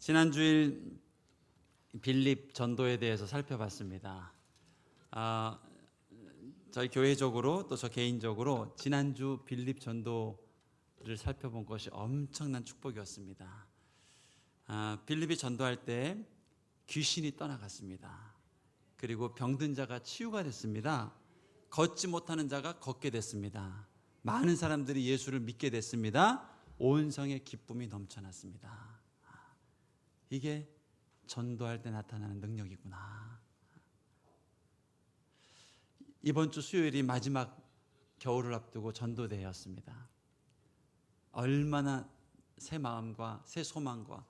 지난주일 빌립 전도에 대해서 살펴봤습니다. 저희 교회적으로 또 저 개인적으로 지난주 빌립 전도를 살펴본 것이 엄청난 축복이었습니다. 빌립이 전도할 때 귀신이 떠나갔습니다. 그리고 병든 자가 치유가 됐습니다. 걷지 못하는 자가 걷게 됐습니다. 많은 사람들이 예수를 믿게 됐습니다. 온 성에 기쁨이 넘쳐났습니다. 이게 전도할 때 나타나는 능력이구나. 이번 주 수요일이 마지막 겨울을 앞두고 전도대회였습니다. 얼마나 새 마음과 새 소망과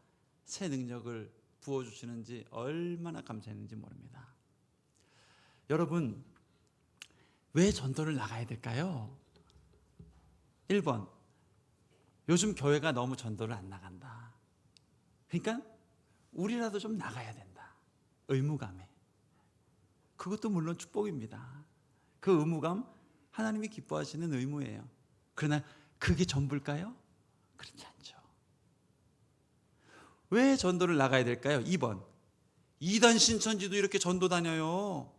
새 능력을 부어주시는지 얼마나 감사했는지 모릅니다. 여러분, 왜 전도를 나가야 될까요? 1번, 요즘 교회가 너무 전도를 안 나간다. 그러니까 우리라도 좀 나가야 된다. 의무감에. 그것도 물론 축복입니다. 그 의무감 하나님이 기뻐하시는 의무예요. 그러나 그게 전부일까요? 그렇지 않죠. 왜 전도를 나가야 될까요? 2번, 이단 신천지도 이렇게 전도 다녀요.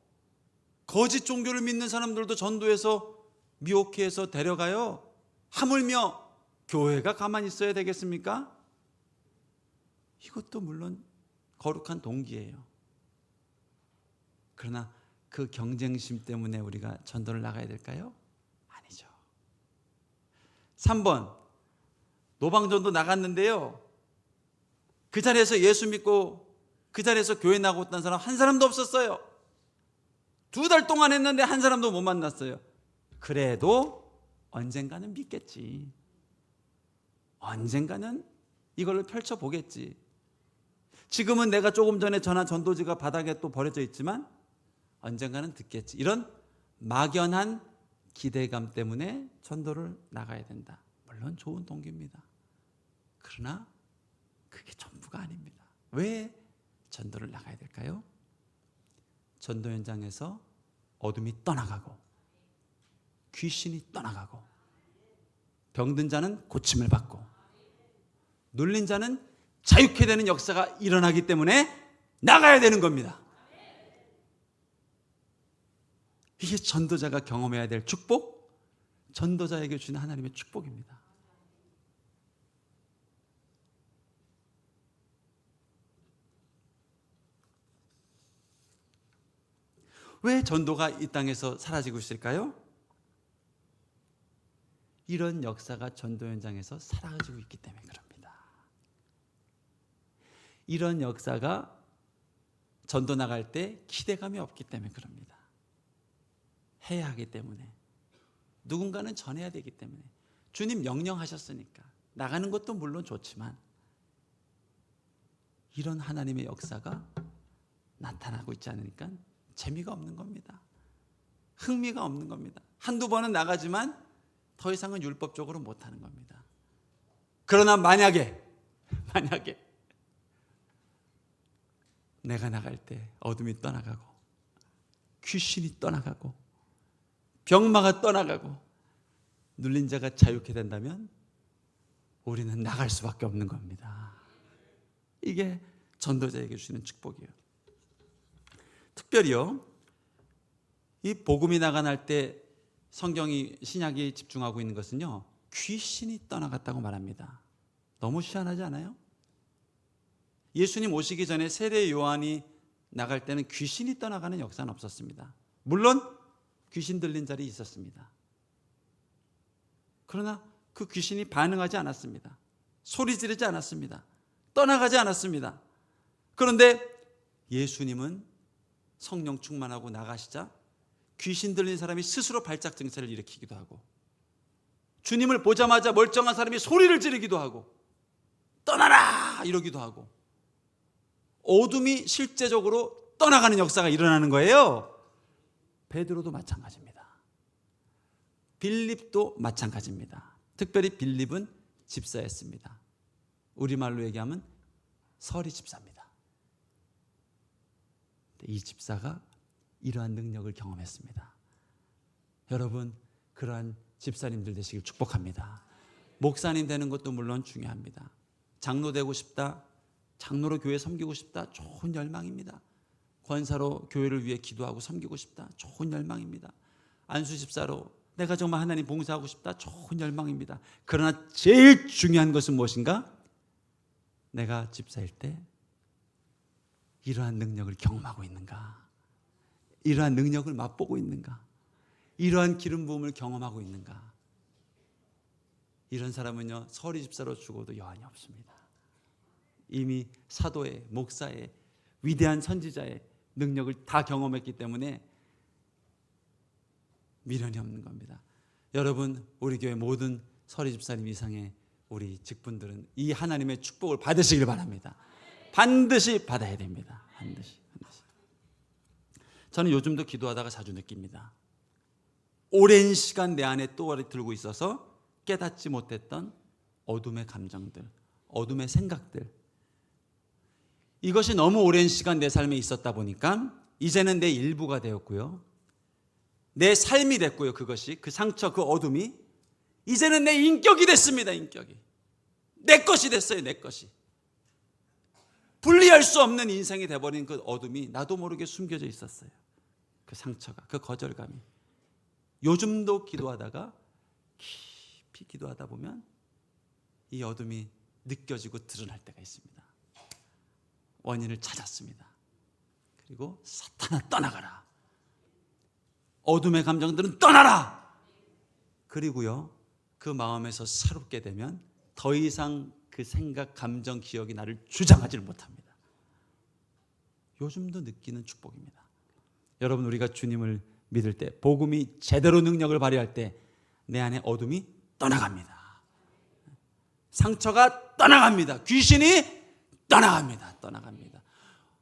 거짓 종교를 믿는 사람들도 전도해서 미혹해서 데려가요. 하물며 교회가 가만히 있어야 되겠습니까? 이것도 물론 거룩한 동기예요. 그러나 그 경쟁심 때문에 우리가 전도를 나가야 될까요? 아니죠. 3번, 노방전도 나갔는데요, 그 자리에서 예수 믿고 그 자리에서 교회 나가고 있던 사람 한 사람도 없었어요. 2달 동안 했는데 한 사람도 못 만났어요. 그래도 언젠가는 믿겠지. 언젠가는 이걸로 펼쳐보겠지. 지금은 내가 조금 전에 전한 전도지가 바닥에 또 버려져 있지만 언젠가는 듣겠지. 이런 막연한 기대감 때문에 전도를 나가야 된다. 물론 좋은 동기입니다. 그러나 그게 전부가 아닙니다. 왜 전도를 나가야 될까요? 전도 현장에서 어둠이 떠나가고 귀신이 떠나가고 병든 자는 고침을 받고 눌린 자는 자유케 되는 역사가 일어나기 때문에 나가야 되는 겁니다. 이게 전도자가 경험해야 될 축복, 전도자에게 주는 하나님의 축복입니다. 왜 전도가 이 땅에서 사라지고 있을까요? 이런 역사가 전도 현장에서 사라지고 있기 때문에 그럽니다. 이런 역사가 전도 나갈 때 기대감이 없기 때문에 그럽니다. 해야 하기 때문에, 누군가는 전해야 되기 때문에, 주님 명령하셨으니까 나가는 것도 물론 좋지만 이런 하나님의 역사가 나타나고 있지 않으니까 재미가 없는 겁니다. 흥미가 없는 겁니다. 한두 번은 나가지만 더 이상은 율법적으로 못하는 겁니다. 그러나 만약에 내가 나갈 때 어둠이 떠나가고 귀신이 떠나가고 병마가 떠나가고 눌린 자가 자유케 된다면 우리는 나갈 수밖에 없는 겁니다. 이게 전도자에게 주시는 축복이에요. 특별히요, 이 복음이 나가날 때 성경이, 신약이 집중하고 있는 것은요, 귀신이 떠나갔다고 말합니다. 너무 희한하지 않아요? 예수님 오시기 전에 세례 요한이 나갈 때는 귀신이 떠나가는 역사는 없었습니다. 물론 귀신 들린 자리 있었습니다. 그러나 그 귀신이 반응하지 않았습니다. 소리 지르지 않았습니다. 떠나가지 않았습니다. 그런데 예수님은 성령 충만하고 나가시자 귀신 들린 사람이 스스로 발작 증세를 일으키기도 하고, 주님을 보자마자 멀쩡한 사람이 소리를 지르기도 하고, 떠나라 이러기도 하고, 어둠이 실제적으로 떠나가는 역사가 일어나는 거예요. 베드로도 마찬가지입니다. 빌립도 마찬가지입니다. 특별히 빌립은 집사였습니다. 우리말로 얘기하면 서리 집사입니다. 이 집사가 이러한 능력을 경험했습니다. 여러분, 그러한 집사님들 되시길 축복합니다. 목사님 되는 것도 물론 중요합니다. 장로 되고 싶다, 장로로 교회 섬기고 싶다. 좋은 열망입니다. 권사로 교회를 위해 기도하고 섬기고 싶다. 좋은 열망입니다. 안수 집사로 내가 정말 하나님 봉사하고 싶다. 좋은 열망입니다. 그러나 제일 중요한 것은 무엇인가? 내가 집사일 때 이러한 능력을 경험하고 있는가? 이러한 능력을 맛보고 있는가? 이러한 기름 부음을 경험하고 있는가? 이런 사람은요, 서리 집사로 죽어도 여한이 없습니다. 이미 사도의, 목사의, 위대한 선지자의 능력을 다 경험했기 때문에 미련이 없는 겁니다. 여러분, 우리 교회 모든 서리 집사님 이상의 우리 직분들은 이 하나님의 축복을 받으시길 바랍니다. 반드시 받아야 됩니다. 반드시. 저는 요즘도 기도하다가 자주 느낍니다. 오랜 시간 내 안에 또아리 들고 있어서 깨닫지 못했던 어둠의 감정들, 어둠의 생각들, 이것이 너무 오랜 시간 내 삶에 있었다 보니까 이제는 내 일부가 되었고요, 내 삶이 됐고요. 그것이, 그 상처, 그 어둠이 이제는 내 인격이 됐습니다. 인격이 내 것이 됐어요. 내 것이. 분리할 수 없는 인생이 돼버린 그 어둠이 나도 모르게 숨겨져 있었어요. 그 상처가, 그 거절감이. 요즘도 기도하다가 깊이 기도하다 보면 이 어둠이 느껴지고 드러날 때가 있습니다. 원인을 찾았습니다. 그리고 사탄아 떠나가라. 어둠의 감정들은 떠나라. 그리고요, 그 마음에서 새롭게 되면 더 이상 그 생각, 감정, 기억이 나를 주장하지를 못합니다. 요즘도 느끼는 축복입니다. 여러분, 우리가 주님을 믿을 때, 복음이 제대로 능력을 발휘할 때 내 안에 어둠이 떠나갑니다. 상처가 떠나갑니다. 귀신이 떠나갑니다. 떠나갑니다.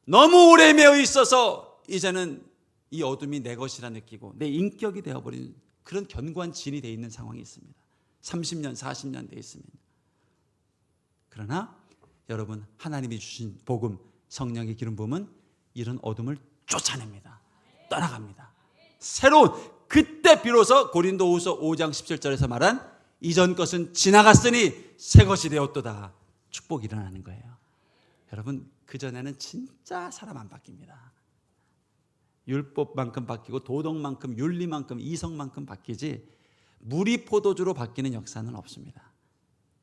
너무 오래 매여 있어서 이제는 이 어둠이 내 것이라 느끼고 내 인격이 되어버린 그런 견고한 진이 되어 있는 상황이 있습니다. 30년, 40년 되어 있으면. 그러나 여러분, 하나님이 주신 복음, 성령의 기름 부음은 이런 어둠을 쫓아냅니다. 떠나갑니다. 새로운, 그때 비로소 고린도후서 5장 17절에서 말한 이전 것은 지나갔으니 새 것이 되었도다. 축복이 일어나는 거예요. 여러분, 그전에는 진짜 사람 안 바뀝니다. 율법만큼 바뀌고 도덕만큼, 윤리만큼, 이성만큼 바뀌지 물이 포도주로 바뀌는 역사는 없습니다.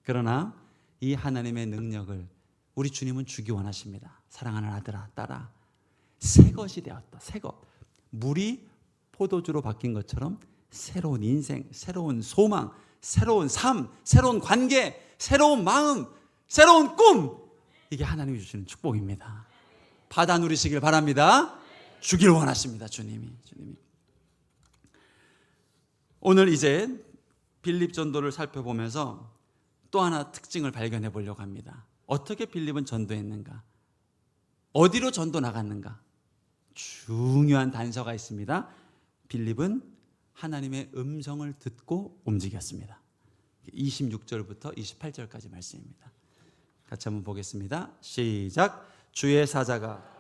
그러나 이 하나님의 능력을 우리 주님은 주기 원하십니다. 사랑하는 아들아, 딸아, 새 것이 되었다. 새 것. 물이 포도주로 바뀐 것처럼 새로운 인생, 새로운 소망, 새로운 삶, 새로운 관계, 새로운 마음, 새로운 꿈, 이게 하나님이 주시는 축복입니다. 받아 누리시길 바랍니다. 주길 원하십니다. 주님이. 오늘 이제 빌립 전도를 살펴보면서 또 하나 특징을 발견해 보려고 합니다. 어떻게 빌립은 전도했는가? 어디로 전도 나갔는가? 중요한 단서가 있습니다. 빌립은 하나님의 음성을 듣고 움직였습니다. 26절부터 28절까지 말씀입니다. 같이 한번 보겠습니다. 시작. 주의 사자가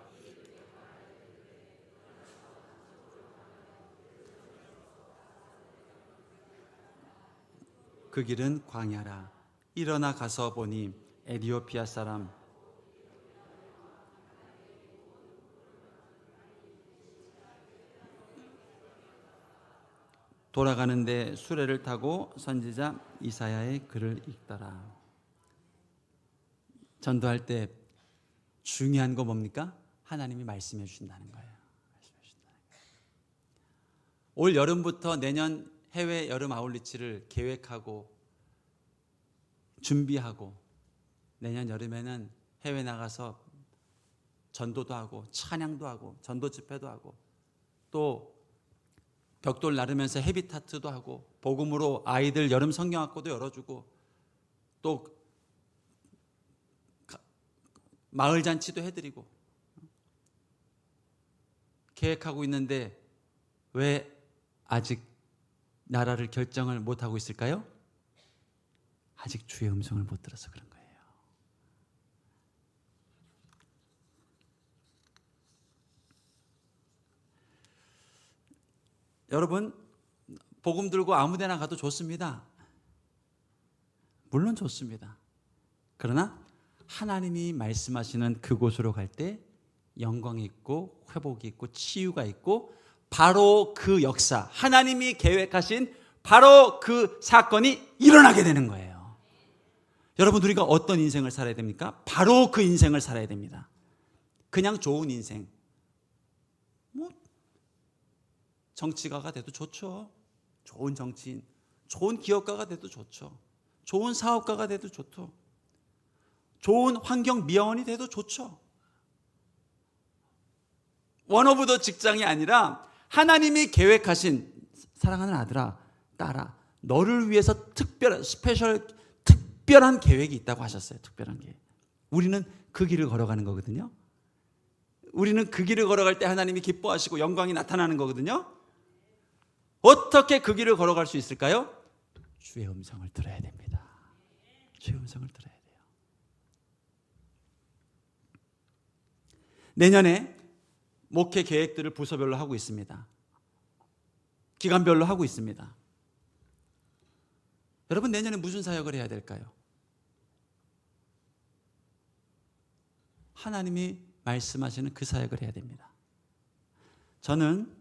그 길은 광야라. 일어나 가서 보니 에디오피아 사람 돌아가는데 수레를 타고 선지자 이사야의 글을 읽더라. 전도할 때 중요한 거 뭡니까? 하나님이 말씀해 주신다는 거예요. 올 여름부터 내년 해외 여름 아울리치를 계획하고 준비하고 내년 여름에는 해외 나가서 전도도 하고 찬양도 하고 전도 집회도 하고 또 벽돌 나르면서 헤비타트도 하고 복음으로 아이들 여름 성경학교도 열어주고 또 마을 잔치도 해드리고 계획하고 있는데 왜 아직 나라를 결정을 못하고 있을까요? 아직 주의 음성을 못 들어서 그런 거예요. 여러분, 복음 들고 아무 데나 가도 좋습니다. 물론 좋습니다. 그러나 하나님이 말씀하시는 그곳으로 갈 때 영광이 있고 회복이 있고 치유가 있고 바로 그 역사, 하나님이 계획하신 바로 그 사건이 일어나게 되는 거예요. 여러분, 우리가 어떤 인생을 살아야 됩니까? 바로 그 인생을 살아야 됩니다. 그냥 좋은 인생, 뭐 정치가가 돼도 좋죠. 좋은 정치인, 좋은 기업가가 돼도 좋죠. 좋은 사업가가 돼도 좋죠. 좋은 환경 미화원이 돼도 좋죠. 원오브 직장이 아니라 하나님이 계획하신, 사랑하는 아들아, 딸아, 너를 위해서 특별한 계획이 있다고 하셨어요. 특별한 계획. 우리는 그 길을 걸어가는 거거든요. 우리는 그 길을 걸어갈 때 하나님이 기뻐하시고 영광이 나타나는 거거든요. 어떻게 그 길을 걸어갈 수 있을까요? 주의 음성을 들어야 됩니다. 주의 음성을 들어야 돼요. 내년에 목회 계획들을 부서별로 하고 있습니다. 기간별로 하고 있습니다. 여러분, 내년에 무슨 사역을 해야 될까요? 하나님이 말씀하시는 그 사역을 해야 됩니다. 저는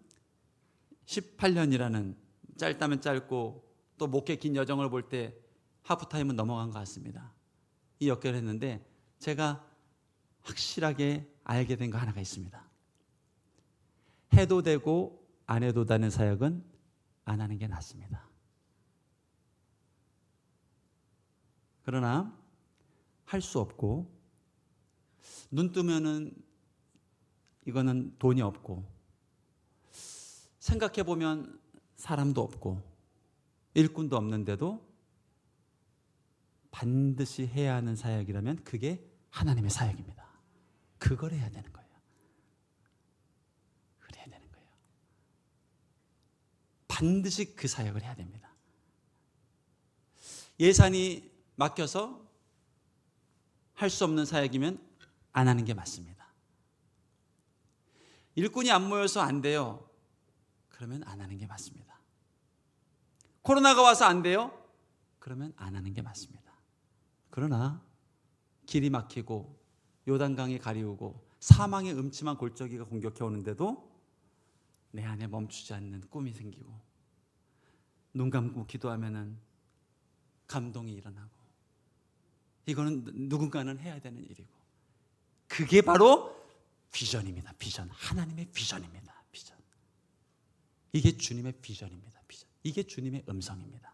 18년이라는 짧다면 짧고 또 목회 긴 여정을 볼 때 하프타임은 넘어간 것 같습니다. 이 역할을 했는데 제가 확실하게 알게 된 거 하나가 있습니다. 해도 되고 안 해도 되는 사역은 안 하는 게 낫습니다. 그러나 할 수 없고 눈 뜨면은 이거는 돈이 없고 생각해 보면 사람도 없고 일꾼도 없는데도 반드시 해야 하는 사역이라면 그게 하나님의 사역입니다. 그걸 해야 되는 거예요. 그래야 되는 거예요. 반드시 그 사역을 해야 됩니다. 예산이 막혀서 할 수 없는 사역이면 안 하는 게 맞습니다. 일꾼이 안 모여서 안 돼요. 그러면 안 하는 게 맞습니다. 코로나가 와서 안 돼요? 그러면 안 하는 게 맞습니다. 그러나 길이 막히고 요단강이 가리우고 사망의 음침한 골짜기가 공격해 오는데도 내 안에 멈추지 않는 꿈이 생기고 눈 감고 기도하면은 감동이 일어나고 이거는 누군가는 해야 되는 일이고 그게 바로 비전입니다. 비전. 하나님의 비전입니다. 비전. 이게 주님의 비전입니다. 비전. 이게 주님의 음성입니다.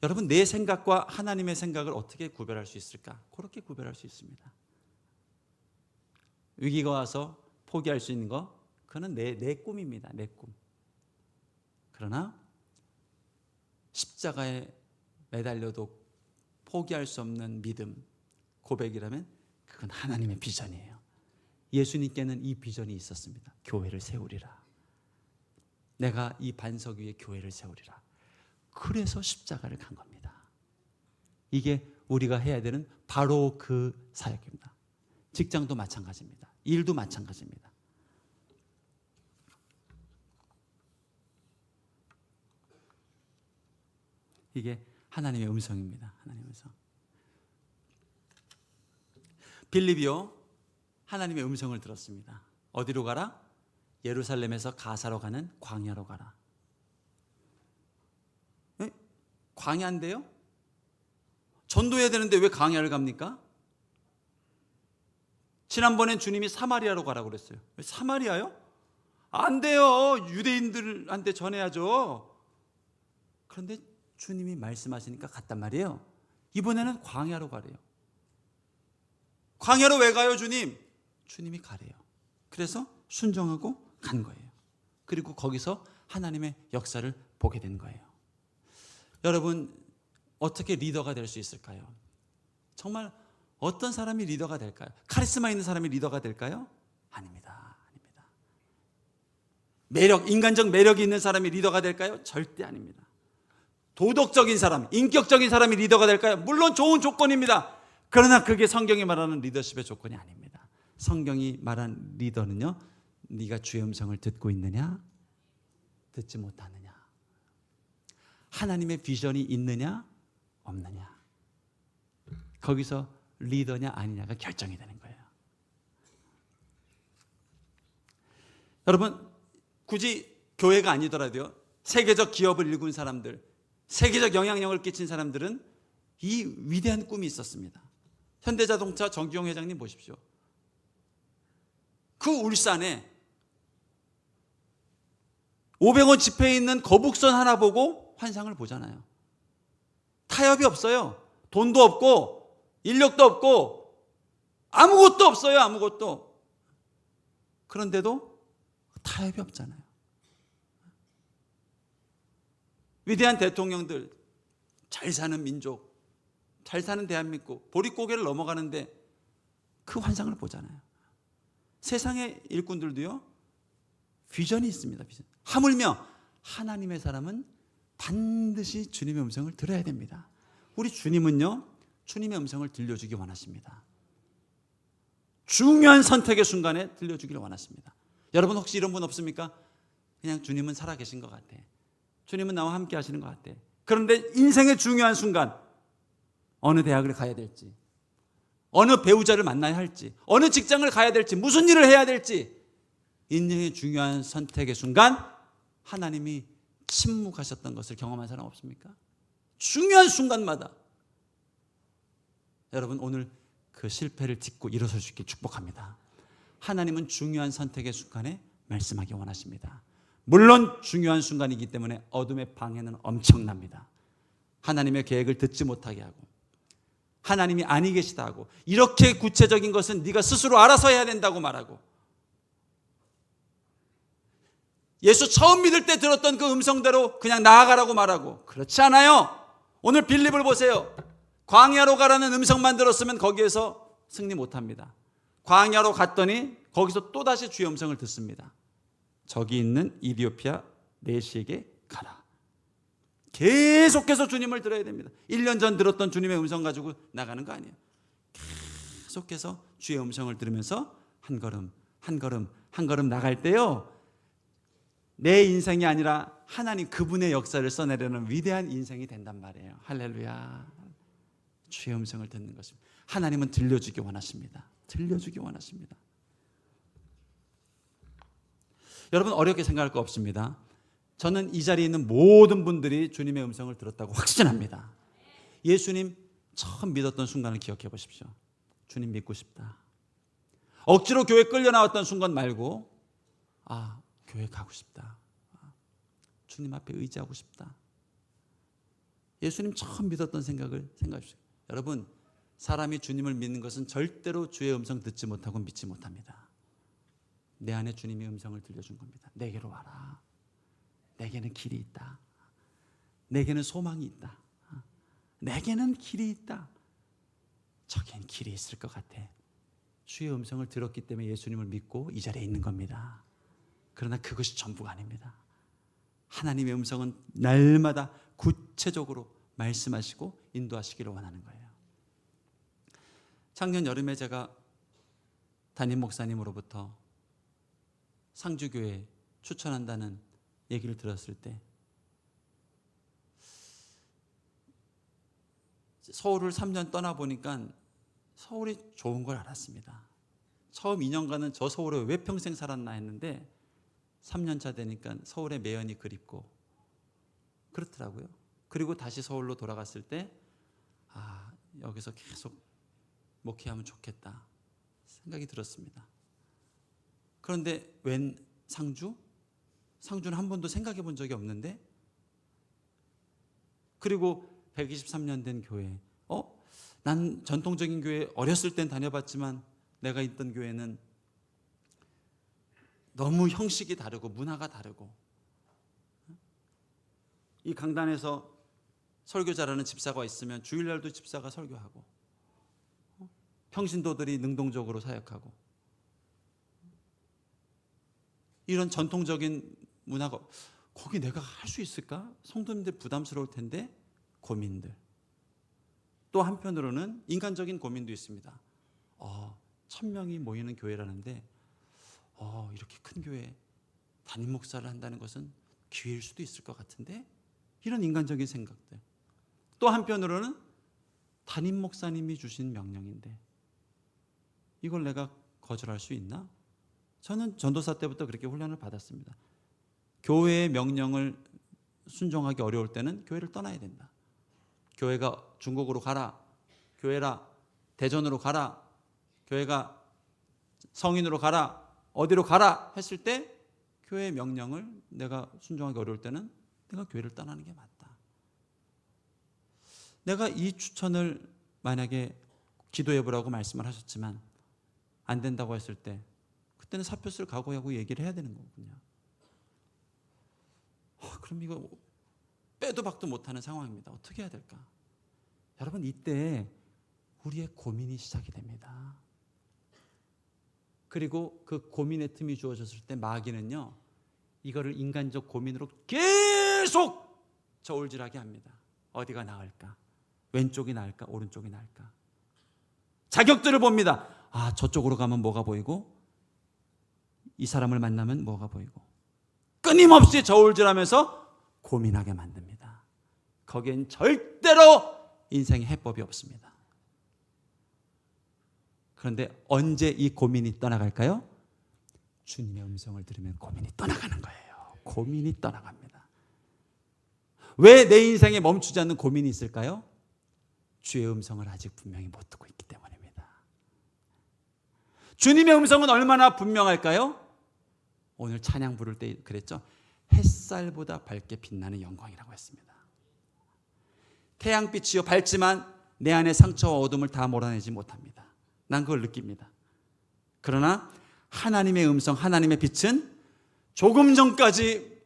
여러분, 내 생각과 하나님의 생각을 어떻게 구별할 수 있을까? 그렇게 구별할 수 있습니다. 위기가 와서 포기할 수 있는 거, 그건 내 꿈입니다. 내 꿈. 그러나 십자가에 매달려도 포기할 수 없는 믿음, 고백이라면 그건 하나님의 비전이에요. 예수님께는 이 비전이 있었습니다. 교회를 세우리라. 내가 이 반석 위에 교회를 세우리라. 그래서 십자가를 간 겁니다. 이게 우리가 해야 되는 바로 그 사역입니다. 직장도 마찬가지입니다. 일도 마찬가지입니다. 이게 하나님의 음성입니다. 하나님의 음성. 빌립이요, 하나님의 음성을 들었습니다. 어디로 가라? 예루살렘에서 가사로 가는 광야로 가라. 에? 광야인데요? 전도해야 되는데 왜 광야를 갑니까? 지난번엔 주님이 사마리아로 가라고 그랬어요. 왜 사마리아요? 안 돼요. 유대인들한테 전해야죠. 그런데 주님이 말씀하시니까 갔단 말이에요. 이번에는 광야로 가래요. 광야로 왜 가요, 주님? 주님이 가래요. 그래서 순종하고 간 거예요. 그리고 거기서 하나님의 역사를 보게 된 거예요. 여러분, 어떻게 리더가 될 수 있을까요? 정말 어떤 사람이 리더가 될까요? 카리스마 있는 사람이 리더가 될까요? 아닙니다. 아닙니다. 인간적 매력이 있는 사람이 리더가 될까요? 절대 아닙니다. 도덕적인 사람, 인격적인 사람이 리더가 될까요? 물론 좋은 조건입니다. 그러나 그게 성경이 말하는 리더십의 조건이 아닙니다. 성경이 말한 리더는요, 네가 주의 음성을 듣고 있느냐, 듣지 못하느냐, 하나님의 비전이 있느냐, 없느냐. 거기서 리더냐 아니냐가 결정이 되는 거예요. 여러분, 굳이 교회가 아니더라도요, 세계적 기업을 일군 사람들, 세계적 영향력을 끼친 사람들은 이 위대한 꿈이 있었습니다. 현대자동차 정기용 회장님 보십시오. 그 울산에 500원 지폐에 있는 거북선 하나 보고 환상을 보잖아요. 타협이 없어요. 돈도 없고 인력도 없고 아무것도 없어요. 아무것도. 그런데도 타협이 없잖아요. 위대한 대통령들, 잘 사는 민족, 잘 사는 대한민국, 보릿고개를 넘어가는데 그 환상을 보잖아요. 세상의 일꾼들도요, 비전이 있습니다. 비전. 하물며 하나님의 사람은 반드시 주님의 음성을 들어야 됩니다. 우리 주님은요, 주님의 음성을 들려주기 원하십니다. 중요한 선택의 순간에 들려주기를 원하십니다. 여러분 혹시 이런 분 없습니까? 그냥 주님은 살아계신 것 같아. 주님은 나와 함께 하시는 것 같아. 그런데 인생의 중요한 순간, 어느 대학을 가야 될지, 어느 배우자를 만나야 할지, 어느 직장을 가야 될지, 무슨 일을 해야 될지, 인생의 중요한 선택의 순간 하나님이 침묵하셨던 것을 경험한 사람 없습니까? 중요한 순간마다. 여러분, 오늘 그 실패를 딛고 일어설 수 있게 축복합니다. 하나님은 중요한 선택의 순간에 말씀하기 원하십니다. 물론 중요한 순간이기 때문에 어둠의 방해는 엄청납니다. 하나님의 계획을 듣지 못하게 하고, 하나님이 아니 계시다 하고, 이렇게 구체적인 것은 네가 스스로 알아서 해야 된다고 말하고, 예수 처음 믿을 때 들었던 그 음성대로 그냥 나아가라고 말하고, 그렇지 않아요. 오늘 빌립을 보세요. 광야로 가라는 음성만 들었으면 거기에서 승리 못합니다. 광야로 갔더니 거기서 또다시 주의 음성을 듣습니다. 저기 있는 이디오피아 내시에게 가라. 계속해서 주님을 들어야 됩니다. 1년 전 들었던 주님의 음성 가지고 나가는 거 아니에요. 계속해서 주의 음성을 들으면서 한 걸음 한 걸음 한 걸음 나갈 때요, 내 인생이 아니라 하나님 그분의 역사를 써내려는 위대한 인생이 된단 말이에요. 할렐루야. 주의 음성을 듣는 것입니다. 하나님은 들려주기 원하십니다. 들려주기 원하십니다. 여러분 어렵게 생각할 거 없습니다. 저는 이 자리에 있는 모든 분들이 주님의 음성을 들었다고 확신합니다. 예수님 처음 믿었던 순간을 기억해 보십시오. 주님 믿고 싶다. 억지로 교회 끌려 나왔던 순간 말고, 교회 가고 싶다. 주님 앞에 의지하고 싶다. 예수님 처음 믿었던 생각을 생각하십시오. 여러분, 사람이 주님을 믿는 것은 절대로 주의 음성 듣지 못하고 믿지 못합니다. 내 안에 주님의 음성을 들려준 겁니다. 내게로 와라. 내게는 길이 있다. 내게는 소망이 있다. 내게는 길이 있다. 저기엔 길이 있을 것 같아. 주의 음성을 들었기 때문에 예수님을 믿고 이 자리에 있는 겁니다. 그러나 그것이 전부가 아닙니다. 하나님의 음성은 날마다 구체적으로 말씀하시고 인도하시기를 원하는 거예요. 작년 여름에 제가 담임 목사님으로부터 상주교회 추천한다는 얘기를 들었을 때 서울을 3년 떠나보니까 서울이 좋은 걸 알았습니다. 처음 2년간은 저 서울에 왜 평생 살았나 했는데 3년차 되니까 서울의 매연이 그립고 그렇더라고요. 그리고 다시 서울로 돌아갔을 때 여기서 계속 목회하면 좋겠다 생각이 들었습니다. 그런데 웬 상주? 상주는 한 번도 생각해 본 적이 없는데, 그리고 123년 된 교회, 난 전통적인 교회 어렸을 땐 다녀봤지만 내가 있던 교회는 너무 형식이 다르고 문화가 다르고, 이 강단에서 설교 잘하는 집사가 있으면 주일날도 집사가 설교하고, 평신도들이 능동적으로 사역하고, 이런 전통적인 문화가 거기 내가 할 수 있을까? 성도님들 부담스러울 텐데 고민들. 또 한편으로는 인간적인 고민도 있습니다. 1000명이 모이는 교회라는데 이렇게 큰 교회 담임 목사를 한다는 것은 기회일 수도 있을 것 같은데, 이런 인간적인 생각들. 또 한편으로는 담임 목사님이 주신 명령인데 이걸 내가 거절할 수 있나? 저는 전도사 때부터 그렇게 훈련을 받았습니다. 교회의 명령을 순종하기 어려울 때는 교회를 떠나야 된다. 교회가 중국으로 가라, 교회라 대전으로 가라, 교회가 성인으로 가라, 어디로 가라 했을 때 교회의 명령을 내가 순종하기 어려울 때는 내가 교회를 떠나는 게 맞다. 내가 이 추천을 만약에 기도해 보라고 말씀을 하셨지만 안 된다고 했을 때 그때는 사표 쓸 각오하고 얘기를 해야 되는 거군요. 그럼 이거 빼도 박도 못하는 상황입니다. 어떻게 해야 될까? 여러분, 이때 우리의 고민이 시작이 됩니다. 그리고 그 고민의 틈이 주어졌을 때 마귀는요, 이거를 인간적 고민으로 계속 저울질하게 합니다. 어디가 나을까? 왼쪽이 나을까? 오른쪽이 나을까? 자격들을 봅니다. 저쪽으로 가면 뭐가 보이고 이 사람을 만나면 뭐가 보이고 끊임없이 저울질하면서 고민하게 만듭니다. 거기엔 절대로 인생의 해법이 없습니다. 그런데 언제 이 고민이 떠나갈까요? 주님의 음성을 들으면 고민이 떠나가는 거예요. 고민이 떠나갑니다. 왜 내 인생에 멈추지 않는 고민이 있을까요? 주의 음성을 아직 분명히 못 듣고 있기 때문입니다. 주님의 음성은 얼마나 분명할까요? 오늘 찬양 부를 때 그랬죠. 햇살보다 밝게 빛나는 영광이라고 했습니다. 태양빛이요 밝지만 내 안의 상처와 어둠을 다 몰아내지 못합니다. 난 그걸 느낍니다. 그러나 하나님의 음성, 하나님의 빛은 조금 전까지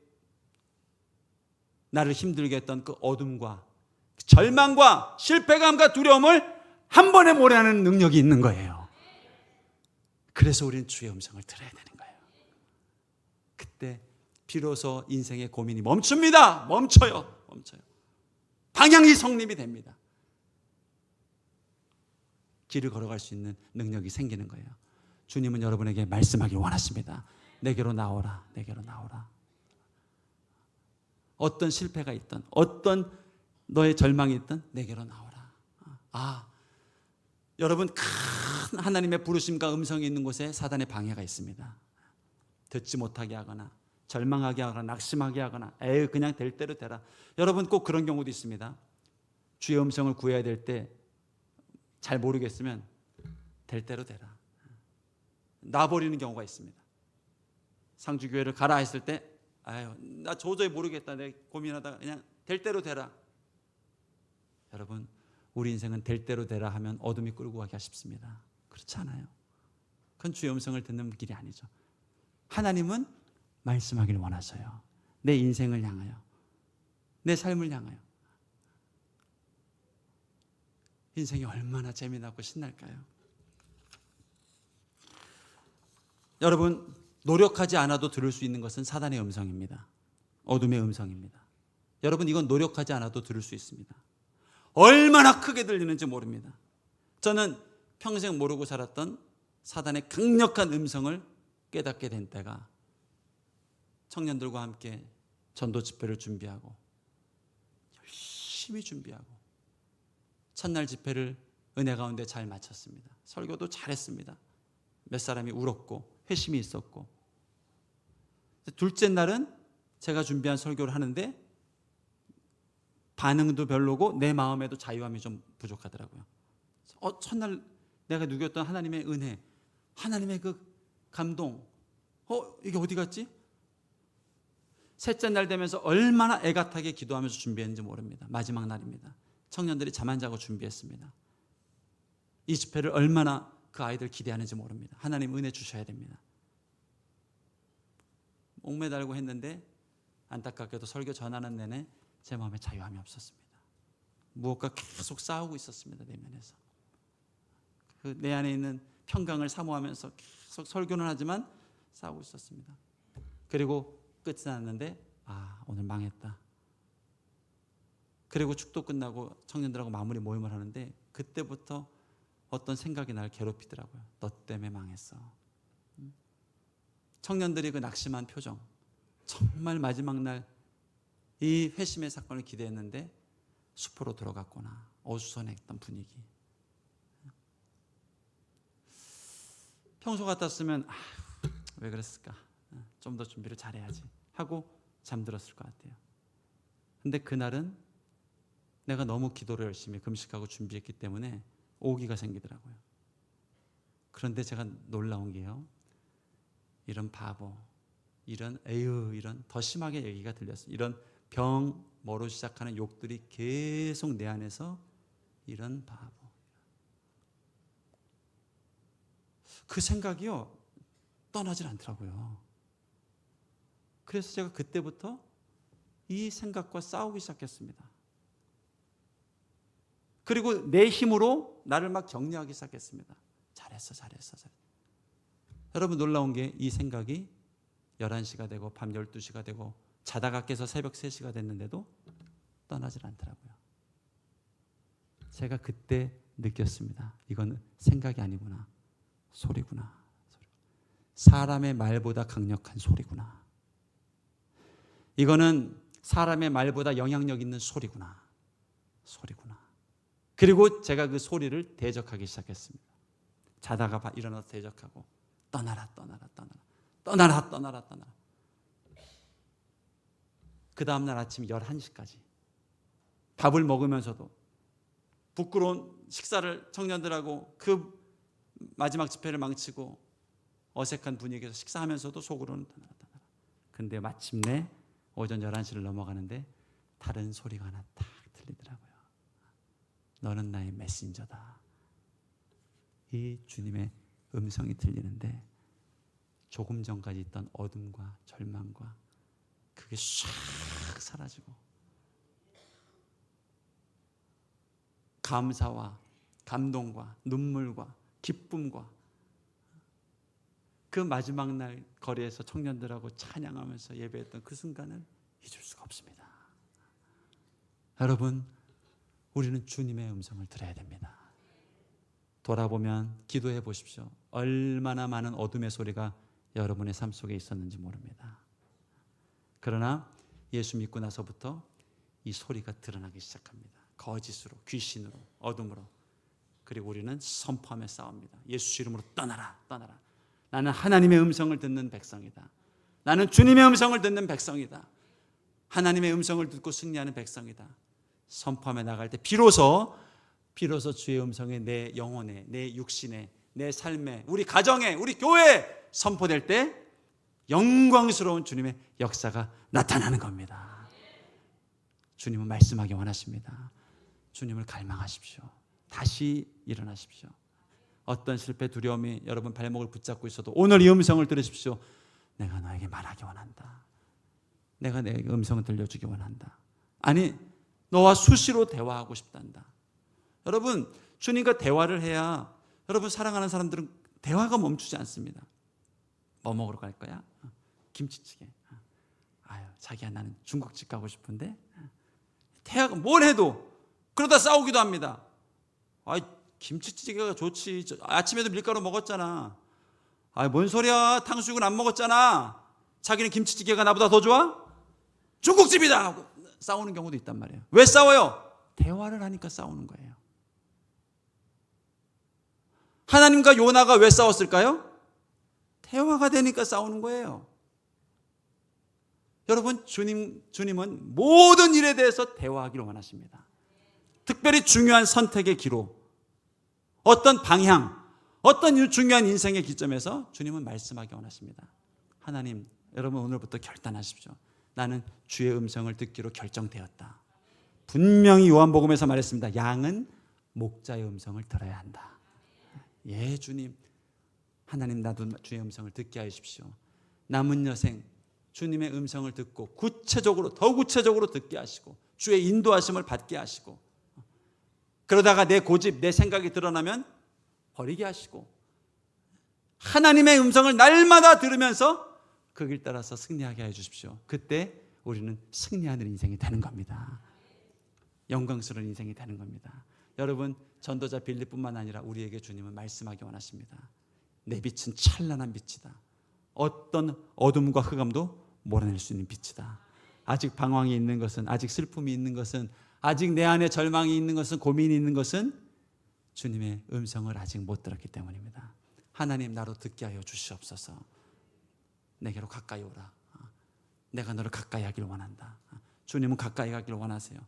나를 힘들게 했던 그 어둠과 절망과 실패감과 두려움을 한 번에 몰아내는 능력이 있는 거예요. 그래서 우리는 주의 음성을 들어야 되는 거예요. 그때 비로소 인생의 고민이 멈춥니다. 멈춰요. 방향이 성립이 됩니다. 길을 걸어갈 수 있는 능력이 생기는 거예요. 주님은 여러분에게 말씀하길 원하십니다. 내게로 나오라. 내게로 나오라. 어떤 실패가 있든 어떤 너의 절망이 있든 내게로 나오라. 여러분, 큰 하나님의 부르심과 음성이 있는 곳에 사단의 방해가 있습니다. 듣지 못하게 하거나 절망하게 하거나 낙심하게 하거나 그냥 될 대로 되라. 여러분, 꼭 그런 경우도 있습니다. 주의 음성을 구해야 될 때 잘 모르겠으면 될 대로 되라. 놔버리는 경우가 있습니다. 상주교회를 가라 했을 때 나 도저히 모르겠다. 내가 고민하다가 그냥 될 대로 되라. 여러분, 우리 인생은 될 대로 되라 하면 어둠이 끌고 가기가 쉽습니다. 그렇지 않아요. 그건 주의 음성을 듣는 길이 아니죠. 하나님은 말씀하길 원하셔요. 내 인생을 향하여, 내 삶을 향하여. 인생이 얼마나 재미나고 신날까요? 여러분, 노력하지 않아도 들을 수 있는 것은 사단의 음성입니다. 어둠의 음성입니다. 여러분, 이건 노력하지 않아도 들을 수 있습니다. 얼마나 크게 들리는지 모릅니다. 저는 평생 모르고 살았던 사단의 강력한 음성을 깨닫게 된 때가 청년들과 함께 전도 집회를 준비하고 열심히 준비하고 첫날 집회를 은혜 가운데 잘 마쳤습니다. 설교도 잘했습니다. 몇 사람이 울었고 회심이 있었고, 둘째 날은 제가 준비한 설교를 하는데 반응도 별로고 내 마음에도 자유함이 좀 부족하더라고요. 첫날 내가 누겼던 하나님의 은혜, 하나님의 그 감동, 이게 어디 갔지? 셋째 날 되면서 얼마나 애같하게 기도하면서 준비했는지 모릅니다. 마지막 날입니다. 청년들이 잠 안 자고 준비했습니다. 이 집회를 얼마나 그 아이들 기대하는지 모릅니다. 하나님 은혜 주셔야 됩니다. 목매달고 했는데 안타깝게도 설교 전하는 내내 제 마음에 자유함이 없었습니다. 무엇과 계속 싸우고 있었습니다. 내면에서. 내 안에 있는 평강을 사모하면서 계속 설교는 하지만 싸우고 있었습니다. 그리고 끝이 났는데 오늘 망했다. 그리고 축도 끝나고 청년들하고 마무리 모임을 하는데 그때부터 어떤 생각이 날 괴롭히더라고요. 너 때문에 망했어. 청년들이 그 낙심한 표정, 정말 마지막 날 이 회심의 사건을 기대했는데 숲으로 들어갔구나. 어수선했던 분위기. 평소 같았으면 왜 그랬을까? 좀 더 준비를 잘해야지 하고 잠들었을 것 같아요. 근데 그날은 내가 너무 기도를 열심히 금식하고 준비했기 때문에 오기가 생기더라고요. 그런데 제가 놀라운 게요, 이런 바보, 이런 에휴, 이런 더 심하게 얘기가 들렸어요. 이런 병뭐로 시작하는 욕들이 계속 내 안에서, 이런 바보, 그 생각이요 떠나질 않더라고요. 그래서 제가 그때부터 이 생각과 싸우기 시작했습니다. 그리고 내 힘으로 나를 막 격려하기 시작했습니다. 잘했어. 여러분, 놀라운 게 이 생각이 11시가 되고 밤 12시가 되고 자다가 깨서 새벽 3시가 됐는데도 떠나질 않더라고요. 제가 그때 느꼈습니다. 이건 생각이 아니구나. 소리구나. 사람의 말보다 강력한 소리구나. 이거는 사람의 말보다 영향력 있는 소리구나. 그리고 제가 그 소리를 대적하기 시작했습니다. 자다가 일어나서 대적하고 떠나라. 그 다음날 아침 11시까지 밥을 먹으면서도 부끄러운 식사를 청년들하고 그 마지막 집회를 망치고 어색한 분위기에서 식사하면서도 속으로는 떠나라. 근데 마침내 오전 11시를 넘어가는데 다른 소리가 하나 딱 들리더라고요. 너는 나의 메신저다. 이 주님의 음성이 들리는데 조금 전까지 있던 어둠과 절망과 그게 싹 사라지고 감사와 감동과 눈물과 기쁨과 그 마지막 날 거리에서 청년들하고 찬양하면서 예배했던 그 순간을 잊을 수가 없습니다. 여러분, 우리는 주님의 음성을 들어야 됩니다. 돌아보면 기도해 보십시오. 얼마나 많은 어둠의 소리가 여러분의 삶 속에 있었는지 모릅니다. 그러나 예수 믿고 나서부터 이 소리가 드러나기 시작합니다. 거짓으로, 귀신으로, 어둠으로. 그리고 우리는 선포하며 싸웁니다. 예수 이름으로 떠나라. 나는 하나님의 음성을 듣는 백성이다. 나는 주님의 음성을 듣는 백성이다. 하나님의 음성을 듣고 승리하는 백성이다. 선포하며 나갈 때 비로소 주의 음성에 내 영혼에, 내 육신에, 내 삶에, 우리 가정에, 우리 교회에 선포될 때 영광스러운 주님의 역사가 나타나는 겁니다. 주님은 말씀하기 원하십니다. 주님을 갈망하십시오. 다시 일어나십시오. 어떤 실패, 두려움이 여러분 발목을 붙잡고 있어도 오늘 이 음성을 들으십시오. 내가 너에게 말하기 원한다. 내가 내 음성을 들려주기 원한다. 아니, 너와 수시로 대화하고 싶단다. 여러분, 주님과 대화를 해야, 여러분 사랑하는 사람들은 대화가 멈추지 않습니다. 뭐 먹으러 갈 거야? 김치찌개. 아유, 자기야 나는 중국집 가고 싶은데. 대화가 뭘 해도 그러다 싸우기도 합니다. 아이, 김치찌개가 좋지. 아침에도 밀가루 먹었잖아. 아, 뭔 소리야? 탕수육은 안 먹었잖아. 자기는 김치찌개가 나보다 더 좋아? 중국집이다 하고 싸우는 경우도 있단 말이에요. 왜 싸워요? 대화를 하니까 싸우는 거예요. 하나님과 요나가 왜 싸웠을까요? 대화가 되니까 싸우는 거예요. 여러분, 주님은 모든 일에 대해서 대화하기를 원하십니다. 특별히 중요한 선택의 기로, 어떤 방향, 어떤 중요한 인생의 기점에서 주님은 말씀하기 원하십니다. 하나님, 여러분 오늘부터 결단하십시오. 나는 주의 음성을 듣기로 결정되었다. 분명히 요한복음에서 말했습니다. 양은 목자의 음성을 들어야 한다. 예, 주님. 하나님, 나도 주의 음성을 듣게 하십시오. 남은 여생 주님의 음성을 듣고 더 구체적으로 듣게 하시고 주의 인도하심을 받게 하시고, 그러다가 내 고집, 내 생각이 드러나면 버리게 하시고, 하나님의 음성을 날마다 들으면서 그 길 따라서 승리하게 해주십시오. 그때 우리는 승리하는 인생이 되는 겁니다. 영광스러운 인생이 되는 겁니다. 여러분, 전도자 빌립뿐만 아니라 우리에게 주님은 말씀하기 원하십니다. 내 빛은 찬란한 빛이다. 어떤 어둠과 흑암도 몰아낼 수 있는 빛이다. 아직 방황이 있는 것은, 아직 슬픔이 있는 것은, 아직 내 안에 절망이 있는 것은, 고민이 있는 것은 주님의 음성을 아직 못 들었기 때문입니다. 하나님, 나로 듣게 하여 주시옵소서. 내게로 가까이 오라. 내가 너를 가까이 하기를 원한다. 주님은 가까이 가기를 원하세요.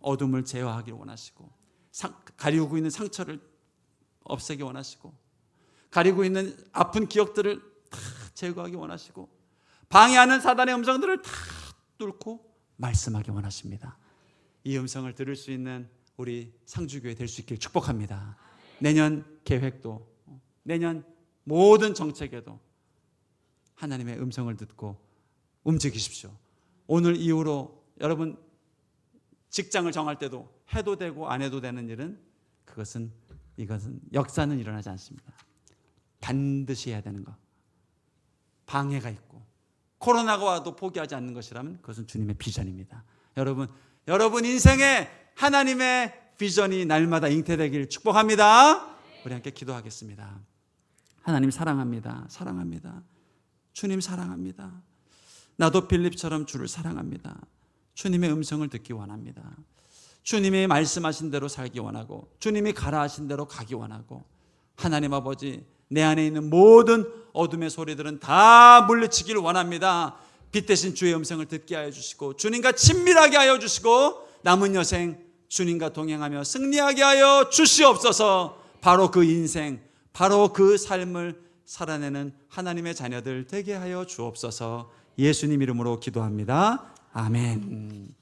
어둠을 제어하기를 원하시고, 가리고 있는 상처를 없애기 원하시고, 가리고 있는 아픈 기억들을 다 제거하기 원하시고, 방해하는 사단의 음성들을 다 뚫고 말씀하기 원하십니다. 이 음성을 들을 수 있는 우리 상주교회 될 수 있길 축복합니다. 내년 계획도, 내년 모든 정책에도 하나님의 음성을 듣고 움직이십시오. 오늘 이후로 여러분 직장을 정할 때도 해도 되고 안 해도 되는 일은 이것은 역사는 일어나지 않습니다. 반드시 해야 되는 것. 방해가 있고 코로나가 와도 포기하지 않는 것이라면 그것은 주님의 비전입니다. 여러분 인생에 하나님의 비전이 날마다 잉태되길 축복합니다. 우리 함께 기도하겠습니다. 하나님 사랑합니다. 사랑합니다. 주님 사랑합니다. 나도 빌립처럼 주를 사랑합니다. 주님의 음성을 듣기 원합니다. 주님이 말씀하신 대로 살기 원하고, 주님이 가라 하신 대로 가기 원하고, 하나님 아버지, 내 안에 있는 모든 어둠의 소리들은 다 물리치기를 원합니다. 빛 대신 주의 음성을 듣게 하여 주시고, 주님과 친밀하게 하여 주시고, 남은 여생 주님과 동행하며 승리하게 하여 주시옵소서. 바로 그 인생, 바로 그 삶을 살아내는 하나님의 자녀들 되게 하여 주옵소서. 예수님 이름으로 기도합니다. 아멘.